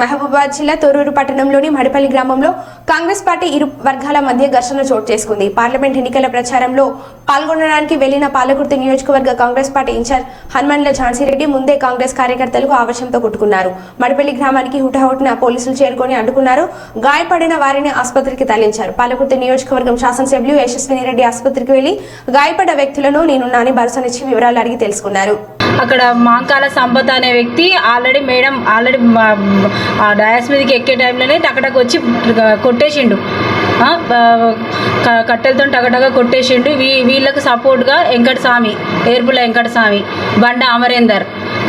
మహబూబాబాద్ జిల్లా తొర్రూరు పట్టణంలోని మడిపల్లి గ్రామంలో కాంగ్రెస్ పార్టీ ఇరు వర్గాల మధ్య ఘర్షణ చోటు చేసుకుంది. పార్లమెంట్ ఎన్నికల ప్రచారంలో పాల్గొనడానికి వెళ్లిన పాలకుర్తి నియోజకవర్గ కాంగ్రెస్ పార్టీ ఇన్ఛార్జ్ హనుమండ్ల ఝాన్సీరెడ్డి ముందే కాంగ్రెస్ కార్యకర్తలకు ఆవేశంతో కొట్టుకున్నారు. మడిపల్లి గ్రామానికి హుటాహుటిన పోలీసులు చేరుకొని అడ్డుకున్నారు. గాయపడిన వారిని ఆసుపత్రికి తరలించారు. పాలకుర్తి నియోజకవర్గం శాసనసభ్యులు యశస్విని రెడ్డి ఆసుపత్రికి వెళ్లి గాయపడ్డ వ్యక్తులను నేనున్నాని భరోసానిచ్చి వివరాలు అడిగి తెలుసుకున్నారు. అక్కడ మాంకాల సంపత్ అనే వ్యక్తి ఆల్రెడీ డయాస్ మీదకి ఎక్కే టైంలోనే టకటక వచ్చి కొట్టేసిండు. కట్టెలతో టకటక కొట్టేసిండు. వీళ్ళకు సపోర్ట్గా వెంకటస్వామి, ఏర్పుల వెంకటస్వామి, బండ అమరేందర్.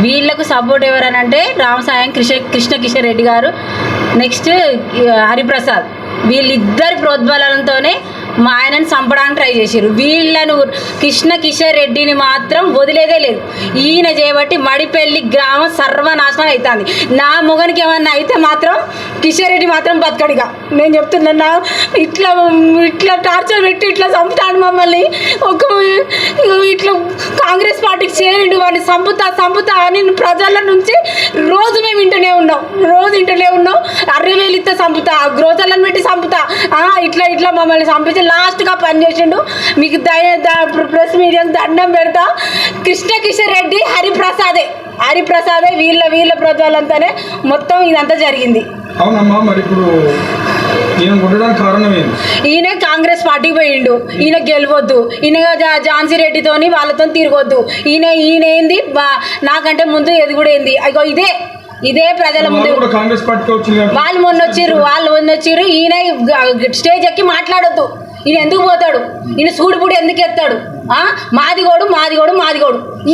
వీళ్ళకు సపోర్ట్ ఎవరనంటే రామసాయం కృష్ణ కిషన్ రెడ్డి గారు, నెక్స్ట్ హరిప్రసాద్. వీళ్ళిద్దరి ప్రోద్బలంతోనే మా ఆయనను చంపడానికి ట్రై చేశారు. వీళ్ళను కృష్ణ కిషన్ రెడ్డిని మాత్రం వదిలేదే లేదు. ఈయన చేయబట్టి మడిపల్లి గ్రామం సర్వనాశనం అవుతుంది. నా మొగనికి ఏమన్నా అయితే మాత్రం కిషన్ రెడ్డి మాత్రం బతకడిగా. నేను చెప్తున్నా, ఇట్లా టార్చర్ పెట్టి ఇట్లా చంపుతాడు మమ్మల్ని. ఇట్లా కాంగ్రెస్ పార్టీకి చేరిండు, వాడిని చంపుతా అని ప్రజల నుంచి రోజు మేము వింటూనే ఉన్నాం. 60,000 ఇస్తే చంపుతా, గ్రోజర్లను పెట్టి చంపుతా, ఇట్లా మమ్మల్ని చంపించి లాస్ట్గా పనిచేసిండు. మీకు ప్రెస్ మీడియాకు దండం పెడతా. కృష్ణ కిషన్ రెడ్డి హరిప్రసాదే వీళ్ళ ప్రజలంతానే మొత్తం ఇదంతా జరిగింది. అవునమ్మా, మరి ఇప్పుడు ఈయన కాంగ్రెస్ పార్టీకి పోయిండు. ఈయన గెలవద్దు, ఈయన ఝాన్సీ రెడ్డితోని వాళ్ళతో తిరగొద్దు. ఈయన ఏంది నాకంటే ముందు ఎది కూడా ఏంది. అయ్యో ఇదే ప్రజల ముందు వాళ్ళు మొన్న వచ్చిర్రు. ఈయన స్టేజ్ ఎక్కి మాట్లాడొద్దు. ఈయన ఎందుకు పోతాడు? ఈయన సూడిపూడి ఎందుకు ఎత్తాడు? మాదిగోడు.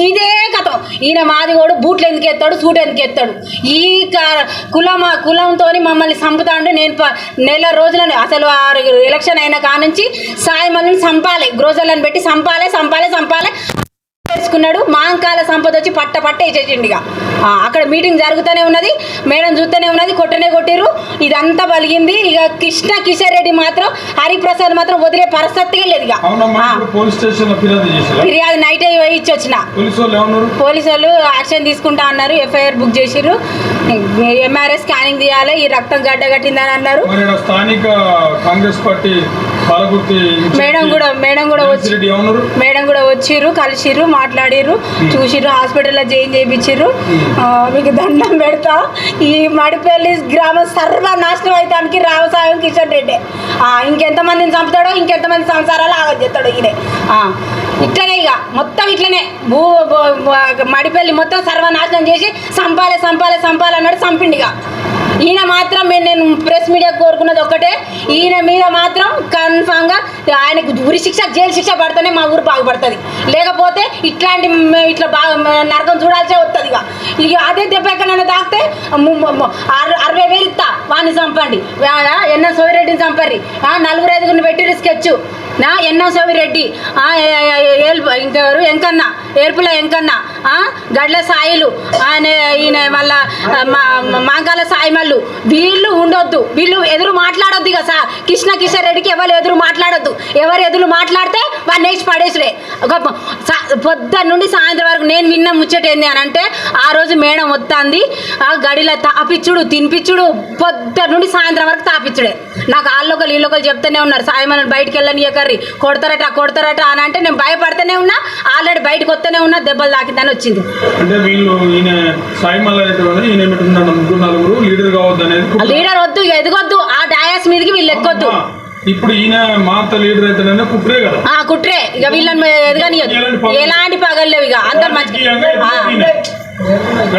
ఇదే కథం. ఈయన మాదిగోడు బూట్లు ఎందుకు ఎత్తాడు, సూట్ ఎందుకు ఎత్తాడు? ఈ కులంతో మమ్మల్ని చంపుతాంటే నేను నెల రోజులని అసలు ఎలక్షన్ అయిన కానుంచి సాయమల్ని చంపాలి, గ్రోజర్లను పెట్టి చంపాలి చేసుకున్నాడు. మాంకాల సంపద వచ్చి పట్ట వేసేసిండు. ఇక అక్కడ మీటింగ్ జరుగుతూనే ఉన్నది, మేడం చూస్తూనే ఉన్నది, కొట్టిరు. ఇదంతా బలిగింది. ఇక కృష్ణ కిషన్ రెడ్డి మాత్రం, హరిప్రసాద్ మాత్రం వదిలే పరిస్థితిగా లేదు. ఇక ఫిర్యాదు నైట్ ఇచ్చి వచ్చిన పోలీసు వాళ్ళు యాక్షన్ తీసుకుంటా అన్నారు. ఎఫ్ఐఆర్ బుక్ చేసిర్రు. MRI స్కానింగ్ తీయాలి, ఈ రక్తం గడ్డ కట్టిందని అన్నారు. మేడం కూడా వచ్చిర్రు, కలిసిర్రు, మాట్లాడిర్రు, చూసిర్రు, హాస్పిటల్లో జాయిన్ చేయించిర్రు. మీకు దండం పెడతా. ఈ మడిపల్లి గ్రామం సర్వనాశనం అవుతానికి రామసాయం కిషన్ రెడ్డి. ఇంకెంతమందిని చంపుతాడో, ఇంకెంతమంది సంసారాలు ఆగజేస్తాడో ఈయనే. ఇట్లనే ఇక మొత్తం ఇట్లనే మడిపల్లి మొత్తం సర్వనాశనం చేసి చంపాలి అన్నాడు. చంపిండిగా ఈయన మాత్రం నేను ప్రెస్ మీడియా కోరుకున్నది ఒక్కటే, ఈయన మీద మాత్రం కన్ఫామ్గా ఆయనకు ఉరి శిక్ష, జైలు శిక్ష పడితేనే మా ఊరు బాగుపడుతుంది. లేకపోతే ఇట్లా బాగా నరకం చూడాల్సే వస్తుంది. ఇక అదే దెబ్బ ఎక్కడైనా తాకితే 60,000 ఇస్తా, వాడిని చంపండి. ఎన్ఎం సోమిరెడ్డిని చంపండి. 4-5 పెట్టి స్కెచ్ ఎన్ఎం సోమిరెడ్డి, ఇంకెవరు ఎంకన్నా, ఏర్పుల ఎంకన్నా, గడ్ల సాయిలు, ఈయన మళ్ళా మాంకాల సాయిమల్లు. వీళ్ళు ఉండొద్దు, వీళ్ళు ఎదురు మాట్లాడొద్దు. ఇక కృష్ణ కిషన్ రెడ్డికి ఎవరు ఎదురు మాట్లాడొద్దు. ఎవరు ఎదురు మాట్లాడితే వాడిని నేర్చి పడేసులే. పొద్దున్న నుండి సాయంత్రం వరకు నేను విన్న ముచ్చట ఏంది అని అంటే, ఆ రోజు మేడం వస్తుంది, గడిలో తాపిచ్చుడు, తినిపించుడు, పొద్దున్న నుండి సాయంత్రం వరకు తాపిచ్చుడే. నాకు వాళ్ళొకరు వీళ్ళొకరు చెప్తూనే ఉన్నారు, సాయమల్ని బయటికి వెళ్ళనియకర్రి, కొడతారట అని అంటే నేను భయపడుతూనే ఉన్నా. ఆల్రెడీ బయటకు వస్తూనే ఉన్నా, దెబ్బలు తాకిందని వచ్చింది. లీడర్ వద్దు, ఎదగొద్దు, ఆ డయాస్ మీదకి వీళ్ళు ఎక్కొద్దు. ఇప్పుడు ఈయన మాత లీడర్ అయితే కుట్రే కదా, కుట్రే. ఇక వీళ్ళని ఎదగనియదు, ఎలాంటి పగలేవు. ఇక అందరు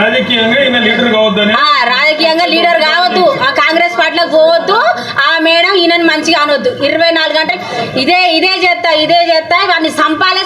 రాజకీయంగా లీడర్ కావద్దు, ఆ కాంగ్రెస్ పార్టీలోకి పోవద్దు. ఆ మేడం ఈయనని మంచిగా అనొద్దు. 24 గంటలు ఇదే చేస్తా, వాడిని చంపాలే.